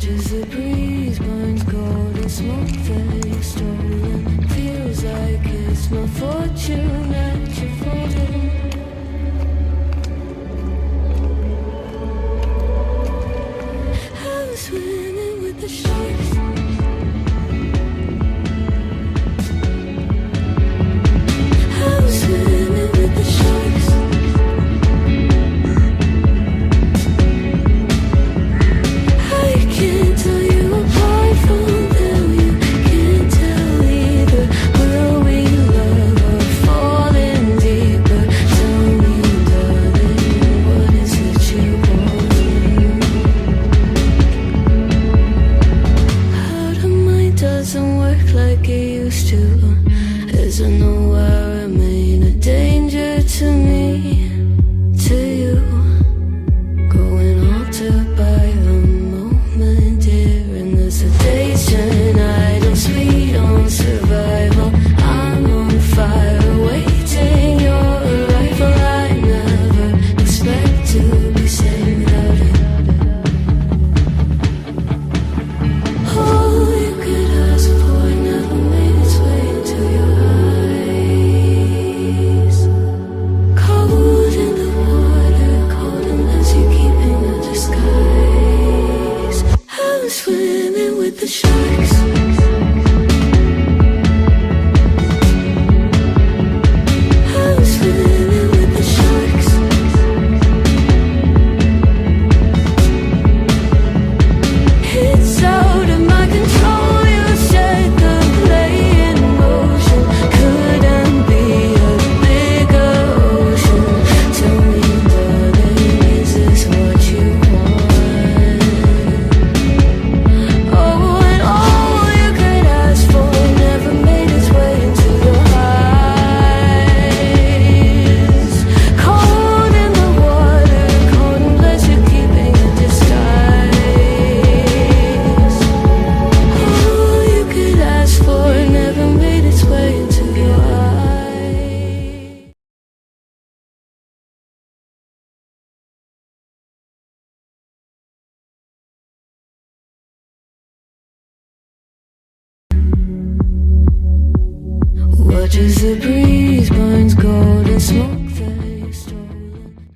Watches the breeze, burns gold and smoke that you've stolen. Feels like it's my fortune that you're folding. I'm swimming with the sharks. I'm swimming with the sharks. I can't tell you apart from them. You can't tell either. Will we love or fall in deeper? Tell me, darling, what is it you want? How the mind doesn't work like it used to. Is there nowhere I remain a danger to me, to you? Going altered by the moment, dear, and the sedation. I don't sweet on survival. I'm on fire, waiting your arrival. I never expect to be saved without it. All you could ask for never made its way into your eyes. Cold in the water, cold unless you're keeping a disguise. I'm swimming with the sharks. I'm swimming with the sharks. It's out of my control. You set the play in motion. Couldn't be a bigger ocean. Tell me, darling, is this what you want? Oh, and all you could ask for never made its way into your eyes. Cold in the water, cold unless you're keeping a disguise. All you could ask for never made its way into your eyes. Watches the breeze, burns gold and smoke